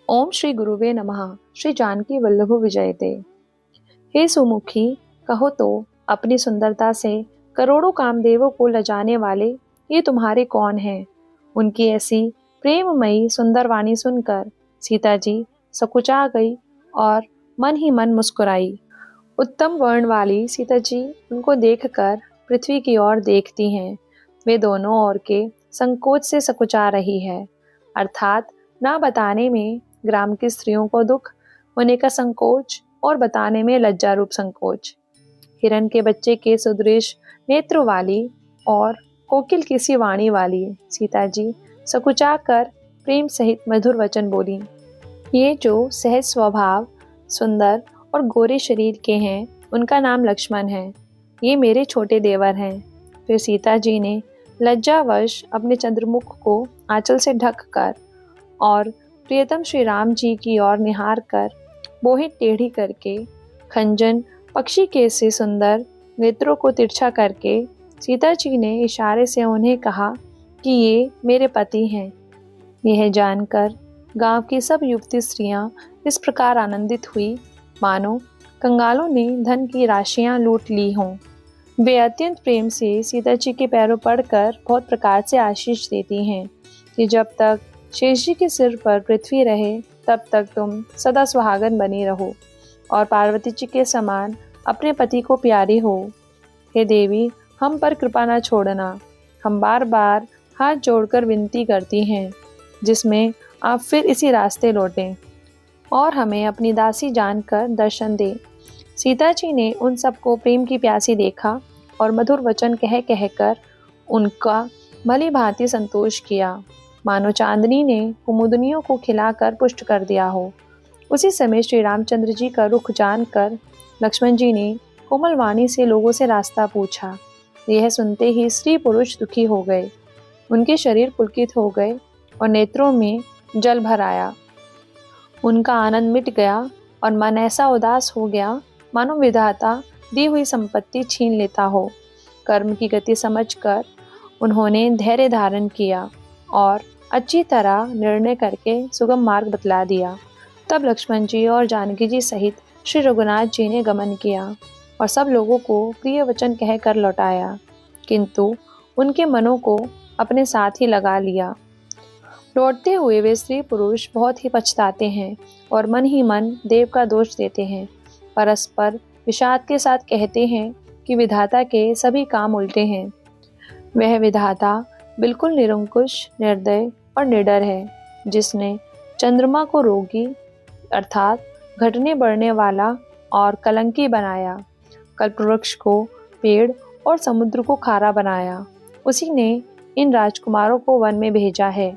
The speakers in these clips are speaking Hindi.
ओम श्री गुरुवे नमः। श्री जानकी वल्लभ विजयते। हे सुमुखी, कहो तो अपनी सुंदरता से करोड़ों कामदेवों को लजाने वाले ये तुम्हारे कौन हैं? उनकी ऐसी प्रेममयी सुंदर वाणी सुनकर सीता जी सकुचा गई और मन ही मन मुस्कुराई। उत्तम वर्ण वाली सीता जी उनको देखकर पृथ्वी की ओर देखती हैं। वे दोनों ओर के संकोच से सकुचा रही है, अर्थात ना बताने में ग्राम की स्त्रियों को दुख होने का संकोच और बताने में लज्जा रूप संकोच। हिरण के बच्चे के सुदृश नेत्र वाली और कोकिल की सी वाणी वाली सीता जी सकुचा कर प्रेम सहित मधुर वचन बोली। ये जो सहज स्वभाव, सुंदर और गोरे शरीर के हैं, उनका नाम लक्ष्मण है। ये मेरे छोटे देवर हैं। फिर सीता जी ने लज्जावश अपने चंद्रमुख को आंचल से ढक कर और प्रियतम श्री राम जी की ओर निहार कर बोहें टेढ़ी करके खंजन पक्षी के से सुंदर नेत्रों को तिरछा करके सीता जी ने इशारे से उन्हें कहा कि ये मेरे पति हैं। यह जानकर गांव की सब युवती स्त्रियां इस प्रकार आनंदित हुई मानो कंगालों ने धन की राशियां लूट ली हों। वे अत्यंत प्रेम से सीता जी के पैरों पड़कर बहुत प्रकार से आशीष देती हैं कि जब तक शेष जी के सिर पर पृथ्वी रहे तब तक तुम सदा सुहागन बनी रहो और पार्वती जी के समान अपने पति को प्यारी हो। हे देवी, हम पर कृपा न छोड़ना। हम बार बार हाथ जोड़कर विनती करती हैं, जिसमें आप फिर इसी रास्ते लौटें और हमें अपनी दासी जानकर दर्शन दें। सीता जी ने उन सबको प्रेम की प्यासी देखा और मधुर वचन कह कहकर उनका भली भांति संतोष किया, मानो चांदनी ने कुमुदनियों को खिलाकर पुष्ट कर दिया हो। उसी समय श्री रामचंद्र जी का रुख जानकर लक्ष्मण जी ने कोमल वाणी से लोगों से रास्ता पूछा। यह सुनते ही स्त्री पुरुष दुखी हो गए। उनके शरीर पुलकित हो गए और नेत्रों में जल भर आया। उनका आनंद मिट गया और मन ऐसा उदास हो गया मानो विधाता दी हुई संपत्ति छीन लेता हो। कर्म की गति समझकर उन्होंने धैर्य धारण किया और अच्छी तरह निर्णय करके सुगम मार्ग बतला दिया। तब लक्ष्मण जी और जानकी जी सहित श्री रघुनाथ जी ने गमन किया और सब लोगों को प्रिय वचन कहकर लौटाया, किंतु उनके मनों को अपने साथ ही लगा लिया। लौटते हुए वे स्त्री पुरुष बहुत ही पछताते हैं और मन ही मन देव का दोष देते हैं। परस्पर विषाद के साथ कहते हैं कि विधाता के सभी काम उल्टे हैं। वह विधाता बिल्कुल निरंकुश, निर्दय और निडर है, जिसने चंद्रमा को रोगी अर्थात घटने बढ़ने वाला और कलंकी बनाया, कल्पवृक्ष को पेड़ और समुद्र को खारा बनाया। उसी ने इन राजकुमारों को वन में भेजा है।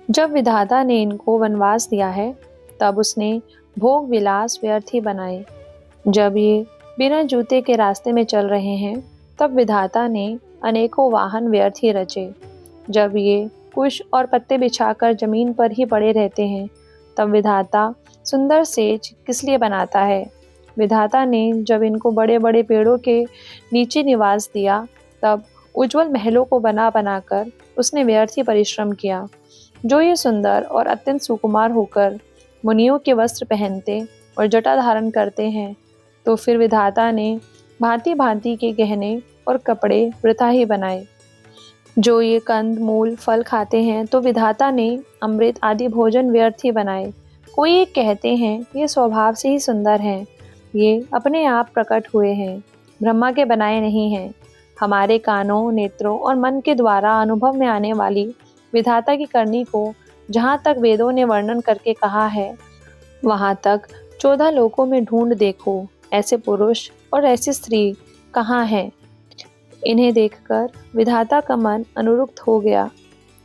जब विधाता ने इनको वनवास दिया है, तब उसने भोग विलास व्यर्थ ही बनाए। जब ये बिना जूते के रास्ते में चल रहे हैं, तब विधाता ने अनेकों वाहन व्यर्थ ही रचे। जब ये कुश और पत्ते बिछाकर जमीन पर ही पड़े रहते हैं, तब विधाता सुंदर सेज किस लिए बनाता है। विधाता ने जब इनको बड़े बड़े पेड़ों के नीचे निवास दिया, तब उज्जवल महलों को बना बनाकर उसने व्यर्थ ही परिश्रम किया। जो ये सुंदर और अत्यंत सुकुमार होकर मुनियों के वस्त्र पहनते और जटा धारण करते हैं, तो फिर विधाता ने भांति भांति के गहने और कपड़े वृथा ही बनाए। जो ये कंद मूल फल खाते हैं, तो विधाता ने अमृत आदि भोजन व्यर्थ ही बनाए। कोई एक कहते हैं ये स्वभाव से ही सुंदर हैं, ये अपने आप प्रकट हुए हैं, ब्रह्मा के बनाए नहीं हैं। हमारे कानों, नेत्रों और मन के द्वारा अनुभव में आने वाली विधाता की करनी को जहाँ तक वेदों ने वर्णन करके कहा है, वहाँ तक 14 लोकों में ढूंढ देखो, ऐसे पुरुष और ऐसी स्त्री कहाँ हैं। इन्हें देखकर विधाता का मन अनुरुक्त हो गया।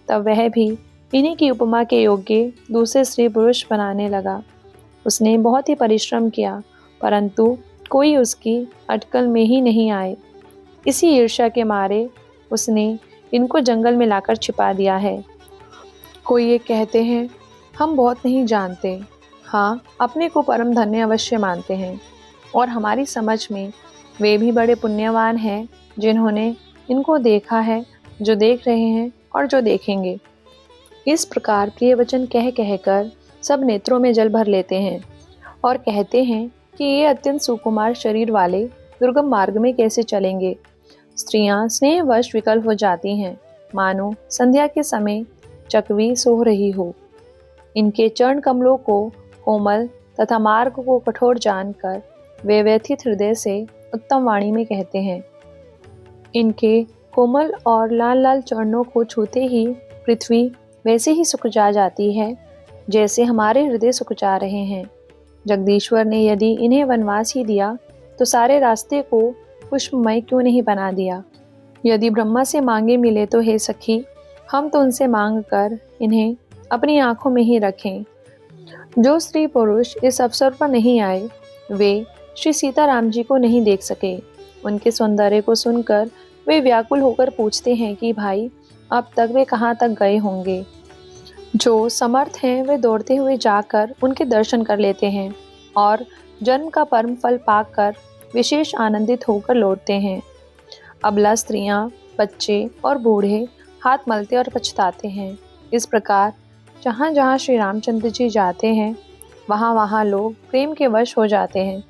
तब वह भी इन्हीं की उपमा के योग्य दूसरे स्त्री पुरुष बनाने लगा। उसने बहुत ही परिश्रम किया, परंतु कोई उसकी अटकल में ही नहीं आए। इसी ईर्ष्या के मारे उसने इनको जंगल में लाकर छिपा दिया है। कोई ये कहते हैं हम बहुत नहीं जानते, हाँ अपने को परम धन्य अवश्य मानते हैं, और हमारी समझ में वे भी बड़े पुण्यवान हैं जिन्होंने इनको देखा है, जो देख रहे हैं और जो देखेंगे। इस प्रकार प्रिय वचन कह कहकर सब नेत्रों में जल भर लेते हैं और कहते हैं कि ये अत्यंत सुकुमार शरीर वाले दुर्गम मार्ग में कैसे चलेंगे। स्त्रियां स्नेहवश विकल हो जाती हैं, मानो संध्या के समय चकवी सो रही हो। इनके चरण कमलों को कोमल तथा मार्ग को कठोर जानकर वे व्यथित हृदय से उत्तम वाणी में कहते हैं। इनके कोमल और लाल लाल चरणों को छूते ही पृथ्वी वैसे ही सुख जा जाती है जैसे हमारे हृदय सुख जा रहे हैं। जगदीश्वर ने यदि इन्हें वनवास ही दिया तो सारे रास्ते को पुष्पमय क्यों नहीं बना दिया। यदि ब्रह्मा से मांगे मिले तो हे सखी, हम तो उनसे मांग कर इन्हें अपनी आंखों में ही रखें। जो स्त्री पुरुष इस अवसर पर नहीं आए वे श्री सीताराम जी को नहीं देख सके। उनके सौंदर्य को सुनकर वे व्याकुल होकर पूछते हैं कि भाई अब तक वे कहाँ तक गए होंगे। जो समर्थ हैं वे दौड़ते हुए जाकर उनके दर्शन कर लेते हैं और जन्म का परम फल पाकर विशेष आनंदित होकर लौटते हैं। अबला स्त्रियां, बच्चे और बूढ़े हाथ मलते और पछताते हैं। इस प्रकार जहाँ जहाँ श्री रामचंद्र जी जाते हैं वहाँ वहाँ लोग प्रेम के वश हो जाते हैं।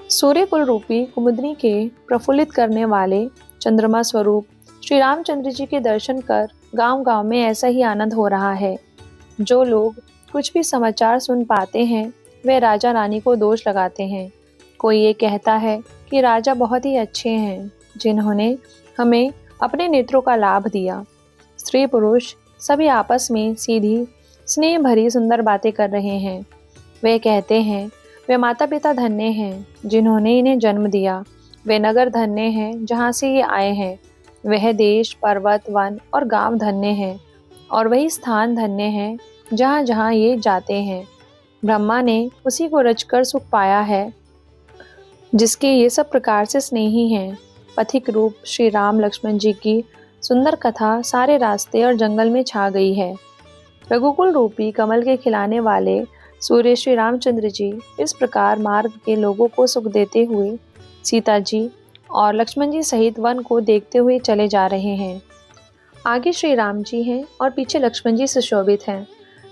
सूर्य कुल रूपी कुमुदनी के प्रफुल्लित करने वाले चंद्रमा स्वरूप श्री रामचंद्र जी के दर्शन कर गांव-गांव में ऐसा ही आनंद हो रहा है। जो लोग कुछ भी समाचार सुन पाते हैं वे राजा रानी को दोष लगाते हैं। कोई ये कहता है कि राजा बहुत ही अच्छे हैं जिन्होंने हमें अपने नेत्रों का लाभ दिया। स्त्री पुरुष सभी आपस में सीधी स्नेह भरी सुंदर बातें कर रहे हैं। वे कहते हैं वे माता पिता धन्य हैं जिन्होंने इन्हें जन्म दिया। वे नगर धन्य हैं जहाँ से ये आए हैं। वह देश, पर्वत, वन और गांव धन्य हैं और वही स्थान धन्य हैं जहाँ जहाँ ये जाते हैं। ब्रह्मा ने उसी को रचकर सुख पाया है जिसके ये सब प्रकार से स्नेही हैं। पथिक रूप श्री राम लक्ष्मण जी की सुंदर कथा सारे रास्ते और जंगल में छा गई है। रघुकुल रूपी कमल के खिलाने वाले सूर्य श्री रामचंद्र जी इस प्रकार मार्ग के लोगों को सुख देते हुए सीता जी और लक्ष्मण जी सहित वन को देखते हुए चले जा रहे हैं। आगे श्री राम जी हैं और पीछे लक्ष्मण जी सुशोभित हैं।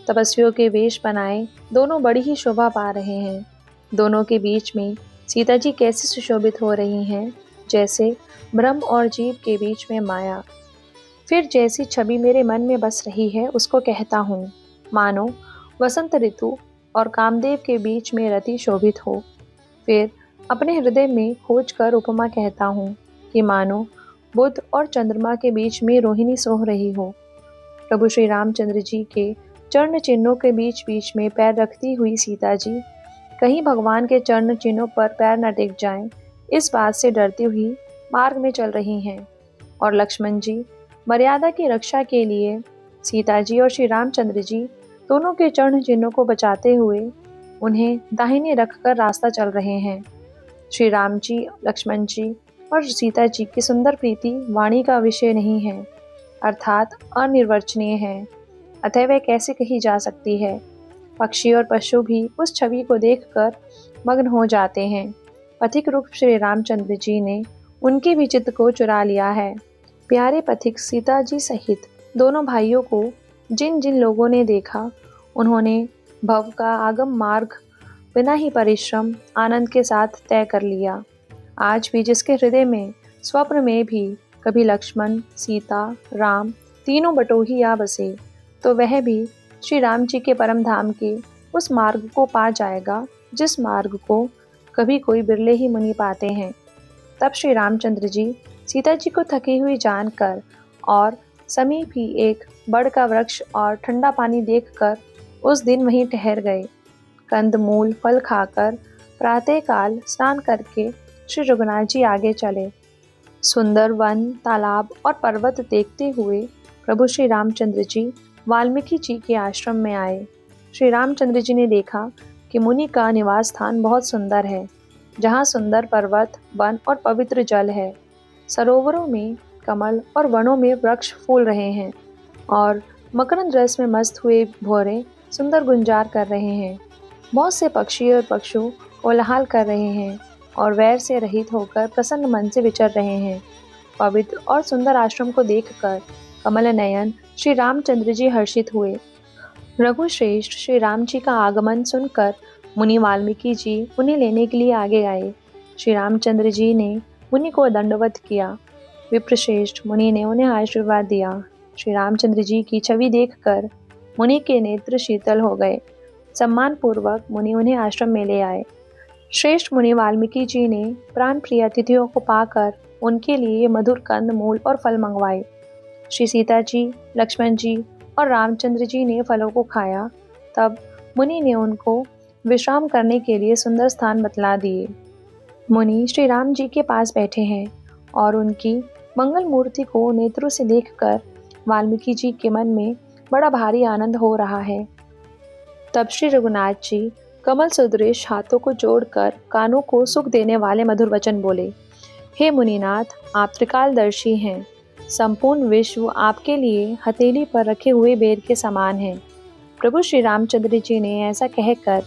तपस्वियों के वेश बनाए दोनों बड़ी ही शोभा पा रहे हैं। दोनों के बीच में सीता जी कैसे सुशोभित हो रही हैं जैसे ब्रह्म और जीव के बीच में माया। फिर जैसी छवि मेरे मन में बस रही है उसको कहता हूँ, मानो वसंत ऋतु और कामदेव के बीच में रति शोभित हो। फिर अपने हृदय में खोज कर उपमा कहता हूँ कि मानो बुध और चंद्रमा के बीच में रोहिणी सोह रही हो। प्रभु श्री रामचंद्र जी के चरण चिन्हों के बीच बीच में पैर रखती हुई सीता जी कहीं भगवान के चरण चिन्हों पर पैर न टिक जाएं, इस बात से डरती हुई मार्ग में चल रही हैं। और लक्ष्मण जी मर्यादा की रक्षा के लिए सीता जी और श्री रामचंद्र जी दोनों के चरण चिन्हों को बचाते हुए उन्हें दाहिने रखकर रास्ता चल रहे हैं। श्री राम जी, लक्ष्मण जी और सीता जी की सुंदर प्रीति वाणी का विषय नहीं है, अर्थात अनिर्वचनीय है, अतः वह कैसे कही जा सकती है। पक्षी और पशु भी उस छवि को देखकर मग्न हो जाते हैं। पथिक रूप श्री रामचंद्र जी ने उनके भी चित्त को चुरा लिया है। प्यारे पथिक सीता जी सहित दोनों भाइयों को जिन जिन लोगों ने देखा उन्होंने भव का आगम मार्ग बिना ही परिश्रम आनंद के साथ तय कर लिया। आज भी जिसके हृदय में स्वप्न में भी कभी लक्ष्मण, सीता, राम तीनों बटोही आ बसे तो वह भी श्री राम जी के परम धाम के उस मार्ग को पा जाएगा जिस मार्ग को कभी कोई बिरले ही मुनि पाते हैं। तब श्री रामचंद्र जी सीता जी को थकी हुई जानकर और समीप ही एक बड़ का वृक्ष और ठंडा पानी देखकर उस दिन वहीं ठहर गए। कंद मूल फल खाकर प्रातःकाल स्नान करके श्री रघुनाथ जी आगे चले। सुंदर वन, तालाब और पर्वत देखते हुए प्रभु श्री रामचंद्र जी वाल्मीकि जी के आश्रम में आए। श्री रामचंद्र जी ने देखा कि मुनि का निवास स्थान बहुत सुंदर है, जहाँ सुंदर पर्वत, वन और पवित्र जल है। सरोवरों में कमल और वनों में वृक्ष फूल रहे हैं और मकरंद रस में मस्त हुए भौरे सुंदर गुंजार कर रहे हैं। बहुत से पक्षी और पशु कोलाहल कर रहे हैं और वैर से रहित होकर प्रसन्न मन से विचर रहे हैं। पवित्र और सुंदर आश्रम को देखकर कमल नयन श्री रामचंद्र जी हर्षित हुए। रघुश्रेष्ठ श्री राम जी का आगमन सुनकर मुनि वाल्मीकि जी उन्हें लेने के लिए आगे आए। श्री रामचंद्र जी ने मुनि को दंडवत किया। विप्रश्रेष्ठ मुनि ने उन्हें आशीर्वाद दिया। श्री रामचंद्र जी की छवि देखकर मुनि के नेत्र शीतल हो गए। सम्मान पूर्वक मुनि उन्हें आश्रम में ले आए। श्रेष्ठ मुनि वाल्मीकि जी ने प्राण प्रिय अतिथियों को पाकर उनके लिए मधुर कंद मूल और फल मंगवाए। श्री सीता जी, लक्ष्मण जी और रामचंद्र जी ने फलों को खाया। तब मुनि ने उनको विश्राम करने के लिए सुंदर स्थान बतला दिए। मुनि श्री राम जी के पास बैठे हैं और उनकी मंगल मूर्ति को नेत्रों से देखकर वाल्मीकि जी के मन में बड़ा भारी आनंद हो रहा है। तब श्री रघुनाथ जी कमल सदृश हाथों को जोड़कर कानों को सुख देने वाले मधुर वचन बोले। हे मुनिनाथ, आप त्रिकालदर्शी हैं। संपूर्ण विश्व आपके लिए हथेली पर रखे हुए बेर के समान है। प्रभु श्री रामचंद्र जी ने ऐसा कहकर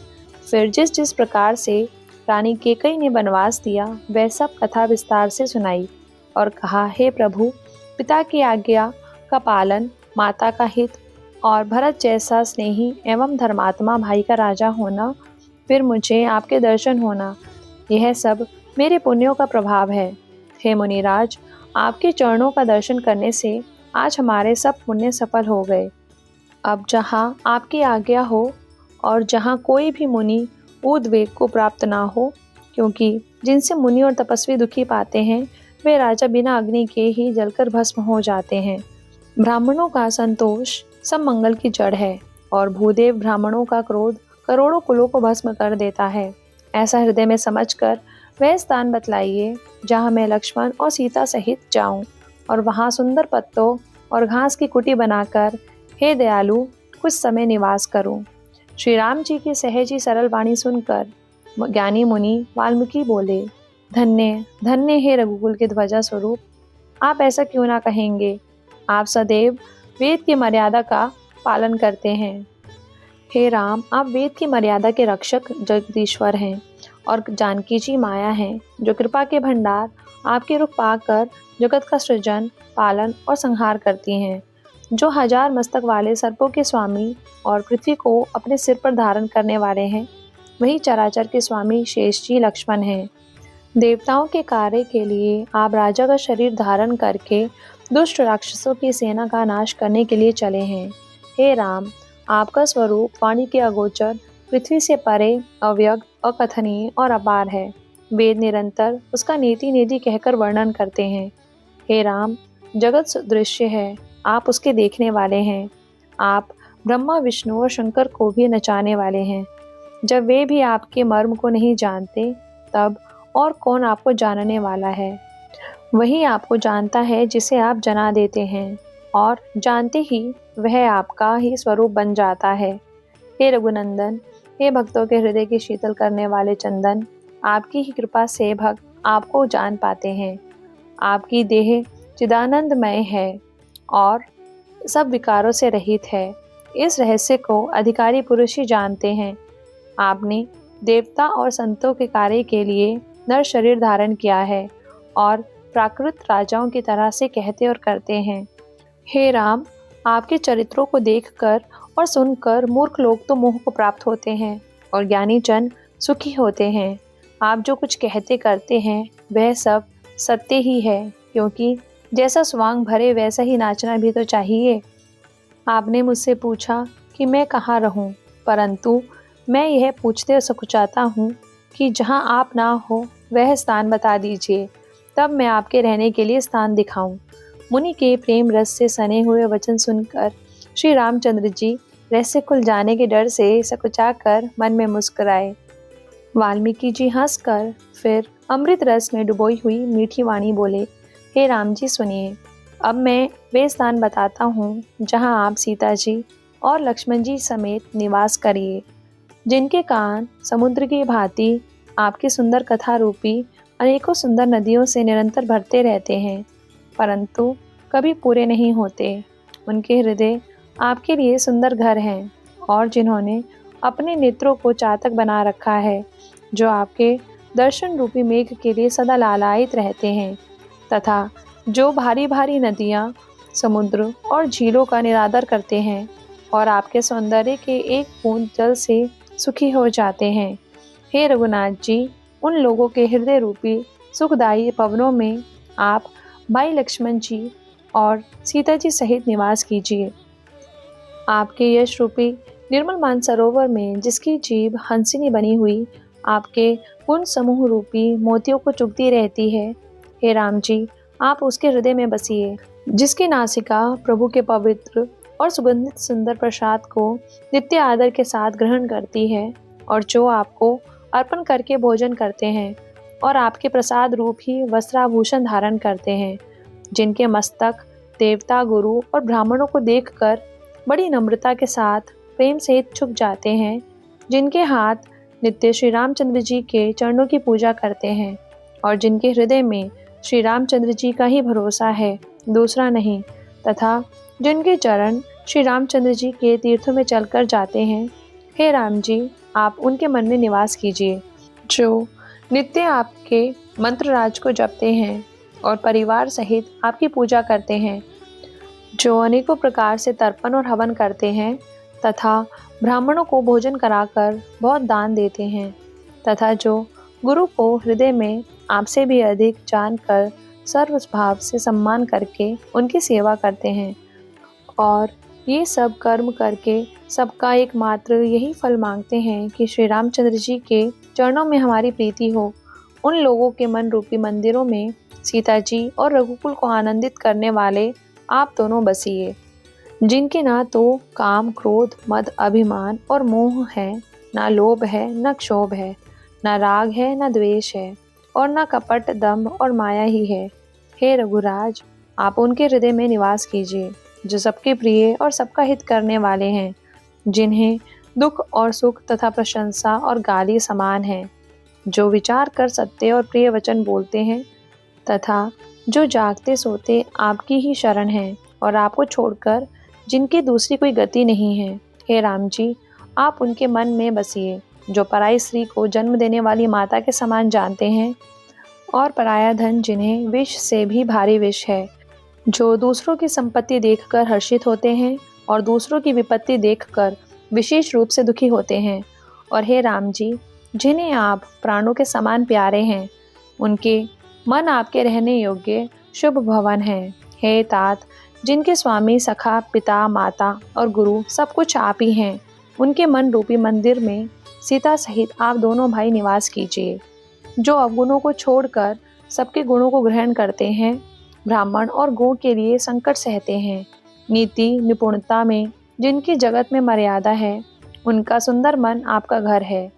फिर जिस जिस प्रकार से रानी कैकेयी ने वनवास दिया वह सब कथा विस्तार से सुनाई और कहा, हे प्रभु, पिता की आज्ञा का पालन, माता का हित और भरत जैसा स्नेही एवं धर्मात्मा भाई का राजा होना, फिर मुझे आपके दर्शन होना, यह सब मेरे पुण्यों का प्रभाव है। हे मुनिराज, आपके चरणों का दर्शन करने से आज हमारे सब पुण्य सफल हो गए। अब जहाँ आपकी आज्ञा हो और जहाँ कोई भी मुनि उद्वेग को प्राप्त ना हो, क्योंकि जिनसे मुनि और तपस्वी दुखी पाते हैं वे राजा बिना अग्नि के ही जलकर भस्म हो जाते हैं। ब्राह्मणों का संतोष सब मंगल की जड़ है और भूदेव ब्राह्मणों का क्रोध करोड़ों कुलों को भस्म कर देता है। ऐसा हृदय में समझकर वह स्थान बतलाइए जहाँ मैं लक्ष्मण और सीता सहित जाऊं और वहाँ सुंदर पत्तों और घास की कुटी बनाकर हे दयालु कुछ समय निवास करूं। श्री राम जी की सहज ही सरल वाणी सुनकर ज्ञानी मुनि वाल्मीकि बोले, धन्य धन्य हे रघुकुल के ध्वजा स्वरूप, आप ऐसा क्यों ना कहेंगे। आप सदैव वेद की मर्यादा का पालन करते हैं। हे राम, आप वेद की मर्यादा के रक्षक जगदीश्वर हैं और जानकी जी माया हैं, जो कृपा के भंडार आपके रूप पाकर जगत का सृजन, पालन और संहार करती हैं, जो 1000 मस्तक वाले सर्पों के स्वामी और पृथ्वी को अपने सिर पर धारण करने वाले हैं, वही चराचर के स्वामी शेष जी लक्ष्मण हैं। देवताओं के कार्य के लिए आप राजा का शरीर धारण करके दुष्ट राक्षसों की सेना का नाश करने के लिए चले हैं। हे राम, आपका स्वरूप वाणी के अगोचर, पृथ्वी से परे, अव्यक्त, अकथनीय और अपार है। वेद निरंतर उसका नीति नीति कहकर वर्णन करते हैं। हे राम, जगत सदृश्य है, आप उसके देखने वाले हैं। आप ब्रह्मा, विष्णु और शंकर को भी नचाने वाले हैं। जब वे भी आपके मर्म को नहीं जानते तब और कौन आपको जानने वाला है। वही आपको जानता है जिसे आप जना देते हैं और जानते ही वह आपका ही स्वरूप बन जाता है। हे रघुनंदन, हे भक्तों के हृदय की शीतल करने वाले चंदन, आपकी ही कृपा से भक्त आपको जान पाते हैं। आपकी देह चिदानंदमय है और सब विकारों से रहित है। इस रहस्य को अधिकारी पुरुष ही जानते हैं। आपने देवता और संतों के कार्य के लिए नर शरीर धारण किया है और प्राकृत राजाओं की तरह से कहते और करते हैं। हे राम, आपके चरित्रों को देखकर और सुनकर मूर्ख लोग तो मोह को प्राप्त होते हैं और ज्ञानी जन सुखी होते हैं। आप जो कुछ कहते करते हैं वह सब सत्य ही है, क्योंकि जैसा स्वांग भरे वैसा ही नाचना भी तो चाहिए। आपने मुझसे पूछा कि मैं कहाँ रहूं, परंतु मैं यह पूछते सकुचाता हूँ कि जहाँ आप ना हो वह स्थान बता दीजिए, तब मैं आपके रहने के लिए स्थान दिखाऊं। मुनि के प्रेम रस से सने हुए वचन सुनकर श्री रामचंद्र जी रहस्य खुल जाने के डर से सकुचाकर मन में मुस्कुराए। वाल्मीकि जी हंसकर फिर अमृत रस में डुबोई हुई मीठी वाणी बोले, हे राम जी सुनिए, अब मैं वे स्थान बताता हूँ जहाँ आप सीता जी और लक्ष्मण जी समेत निवास करिए, जिनके कान समुद्र की भांति आपकी सुंदर कथा रूपी अनेकों सुंदर नदियों से निरंतर भरते रहते हैं, परंतु कभी पूरे नहीं होते। उनके हृदय आपके लिए सुंदर घर हैं और जिन्होंने अपने नेत्रों को चातक बना रखा है, जो आपके दर्शन रूपी मेघ के लिए सदा लालायित रहते हैं, तथा जो भारी भारी नदियाँ, समुद्र और झीलों का निरादर करते हैं और आपके सौंदर्य के एक बूंद जल से सुखी हो जाते हैं। हे रघुनाथ जी, उन लोगों के हृदय रूपी सुखदायी पवनों में आप भाई लक्ष्मण जी और सीता जी सहित निवास कीजिए। आपके यश रूपी निर्मल मानसरोवर में जिसकी जीभ हंसिनी बनी हुई आपके गुण समूह रूपी मोतियों को चुगती रहती है, हे राम जी, आप उसके हृदय में बसिए। जिसकी नासिका प्रभु के पवित्र और सुगंधित सुंदर प्रसाद को नित्य आदर के साथ ग्रहण करती है और जो आपको अर्पण करके भोजन करते हैं और आपके प्रसाद रूप ही वस्त्राभूषण धारण करते हैं, जिनके मस्तक देवता, गुरु और ब्राह्मणों को देखकर बड़ी नम्रता के साथ प्रेम सहित झुक जाते हैं, जिनके हाथ नित्य श्री रामचंद्र जी के चरणों की पूजा करते हैं और जिनके हृदय में श्री रामचंद्र जी का ही भरोसा है, दूसरा नहीं, तथा जिनके चरण श्री रामचंद्र जी के तीर्थों में चलकर जाते हैं, हे राम जी, आप उनके मन में निवास कीजिए। जो नित्य आपके मंत्रराज को जपते हैं और परिवार सहित आपकी पूजा करते हैं, जो अनेकों प्रकार से तर्पण और हवन करते हैं तथा ब्राह्मणों को भोजन कराकर बहुत दान देते हैं, तथा जो गुरु को हृदय में आपसे भी अधिक जानकर सर्व भाव से सम्मान करके उनकी सेवा करते हैं और ये सब कर्म करके सबका एकमात्र यही फल मांगते हैं कि श्री रामचंद्र जी के चरणों में हमारी प्रीति हो, उन लोगों के मन रूपी मंदिरों में सीता जी और रघुकुल को आनंदित करने वाले आप दोनों बसिए, जिनके ना तो काम, क्रोध, मद, अभिमान और मोह है, ना लोभ है, न क्षोभ है, ना राग है, न द्वेष है और ना कपट, दंभ और माया ही है। हे रघुराज, आप उनके हृदय में निवास कीजिए, जो सबके प्रिय और सबका हित करने वाले हैं, जिन्हें दुख और सुख तथा प्रशंसा और गाली समान है, जो विचार कर सत्य और प्रिय वचन बोलते हैं तथा जो जागते सोते आपकी ही शरण है और आपको छोड़कर जिनकी दूसरी कोई गति नहीं है। हे राम जी, आप उनके मन में बसिए, जो पराई स्त्री को जन्म देने वाली माता के समान जानते हैं और पराया धन जिन्हें विष से भी भारी विष है, जो दूसरों की संपत्ति देखकर हर्षित होते हैं और दूसरों की विपत्ति देखकर विशेष रूप से दुखी होते हैं। और हे राम जी, जिन्हें आप प्राणों के समान प्यारे हैं, उनके मन आपके रहने योग्य शुभ भवन है। हे तात, जिनके स्वामी, सखा, पिता, माता और गुरु सब कुछ आप ही हैं, उनके मन रूपी मंदिर में सीता सहित आप दोनों भाई निवास कीजिए। जो अवगुणों को छोड़कर सबके गुणों को ग्रहण करते हैं, ब्राह्मण और गो के लिए संकट सहते हैं, नीति निपुणता में जिनकी जगत में मर्यादा है, उनका सुंदर मन आपका घर है।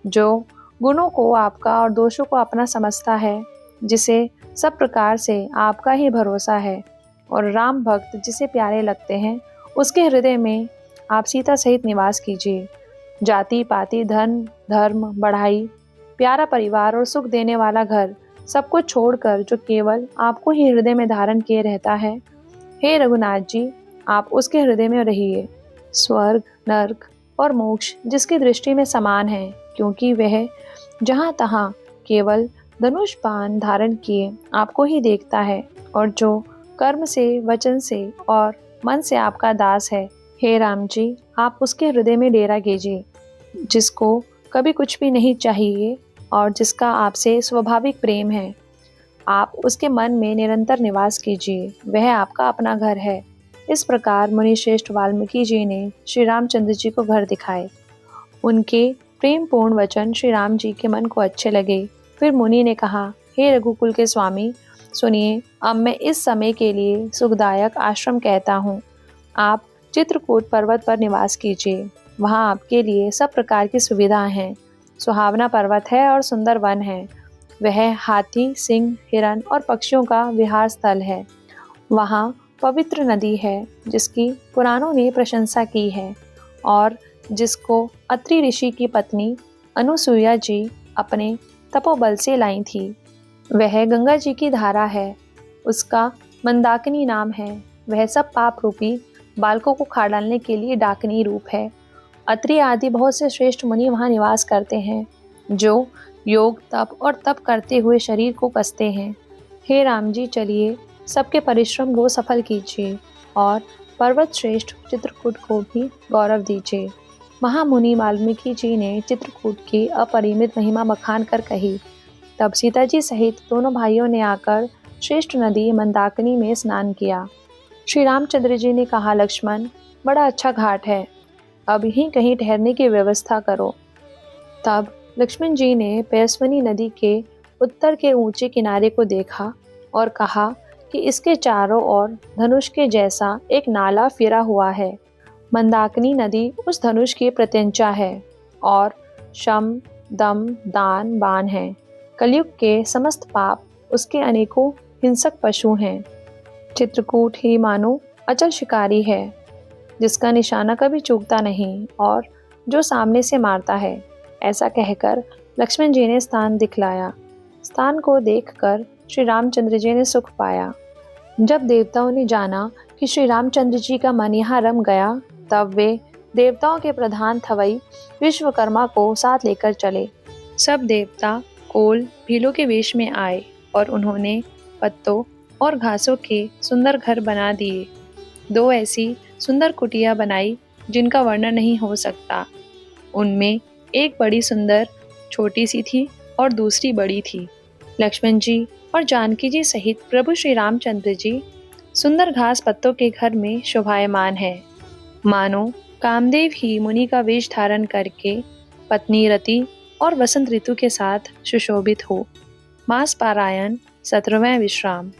जो गुणों को आपका और दोषों को अपना समझता है, जिसे सब प्रकार से आपका ही भरोसा है और राम भक्त जिसे प्यारे लगते हैं, उसके हृदय में आप सीता सहित निवास कीजिए। जाति पाति, धन, धर्म, बढ़ाई, प्यारा परिवार और सुख देने वाला घर सब कुछ छोड़कर जो केवल आपको ही हृदय में धारण किए रहता है, हे रघुनाथ जी, आप उसके हृदय में रहिए। स्वर्ग, नर्क और मोक्ष जिसकी दृष्टि में समान है, क्योंकि वह जहाँ तहाँ केवल धनुष बाण धारण किए आपको ही देखता है और जो कर्म से, वचन से और मन से आपका दास है, हे राम जी, आप उसके हृदय में डेरा कीजिए। जिसको कभी कुछ भी नहीं चाहिए और जिसका आपसे स्वाभाविक प्रेम है, आप उसके मन में निरंतर निवास कीजिए, वह आपका अपना घर है। इस प्रकार मुनि श्रेष्ठ वाल्मीकि जी ने श्री रामचंद्र जी को घर दिखाए। उनके प्रेम पूर्ण वचन श्री राम जी के मन को अच्छे लगे। फिर मुनि ने कहा, हे रघुकुल के स्वामी, सुनिए, अब मैं इस समय के लिए सुखदायक आश्रम कहता हूँ। आप चित्रकूट पर्वत पर निवास कीजिए, वहाँ आपके लिए सब प्रकार की सुविधाएं हैं। सुहावना पर्वत है और सुंदर वन है। वह हाथी, सिंह, हिरण और पक्षियों का विहार स्थल है। वहाँ पवित्र नदी है जिसकी पुराणों ने प्रशंसा की है और जिसको अत्रि ऋषि की पत्नी अनुसुईया जी अपने तपोबल से लाई थी। वह गंगा जी की धारा है, उसका मंदाकिनी नाम है। वह सब पाप रूपी बालकों को खा डालने के लिए डाकिनी रूप है। अत्रि आदि बहुत से श्रेष्ठ मुनि वहाँ निवास करते हैं, जो योग, तप और तप करते हुए शरीर को कसते हैं। हे राम जी, चलिए सबके परिश्रम को सफल कीजिए और पर्वत श्रेष्ठ चित्रकूट को भी गौरव दीजिए। महामुनि वाल्मीकि जी ने चित्रकूट की अपरिमित महिमा बखान कर कही। तब सीता जी सहित दोनों भाइयों ने आकर श्रेष्ठ नदी मंदाकिनी में स्नान किया। श्री रामचंद्र जी ने कहा, लक्ष्मण, बड़ा अच्छा घाट है, अब यहीं कहीं ठहरने की व्यवस्था करो। तब लक्ष्मण जी ने पैस्वनी नदी के उत्तर के ऊंचे किनारे को देखा और कहा कि इसके चारों ओर धनुष के जैसा एक नाला फिरा हुआ है। मंदाकिनी नदी उस धनुष की प्रत्यंचा है और शम, दम, दान, बाण है। कलयुग के समस्त पाप उसके अनेकों हिंसक पशु हैं। चित्रकूट ही मानो अचल शिकारी है, जिसका निशाना कभी चूकता नहीं और जो सामने से मारता है। ऐसा कहकर लक्ष्मण जी ने स्थान दिखलाया। स्थान को देखकर श्री रामचंद्र जी ने सुख पाया। जब देवताओं ने जाना कि श्री रामचंद्र जी का मन यहाँ रम गया, तब वे देवताओं के प्रधान थवई विश्वकर्मा को साथ लेकर चले। सब देवता कोल भीलों के वेश में आए और उन्होंने पत्तों और घासों के सुंदर घर बना दिए। 2 ऐसी सुंदर कुटिया बनाई जिनका वर्णन नहीं हो सकता। उनमें एक बड़ी सुंदर छोटी सी थी और दूसरी बड़ी थी। लक्ष्मण जी और जानकी जी सहित प्रभु श्री रामचंद्र जी सुंदर घास पत्तों के घर में शोभायमान है। मानो कामदेव ही मुनि का वेश धारण करके पत्नी रति और वसंत ऋतु के साथ सुशोभित हो। मास पारायण 17वां विश्राम।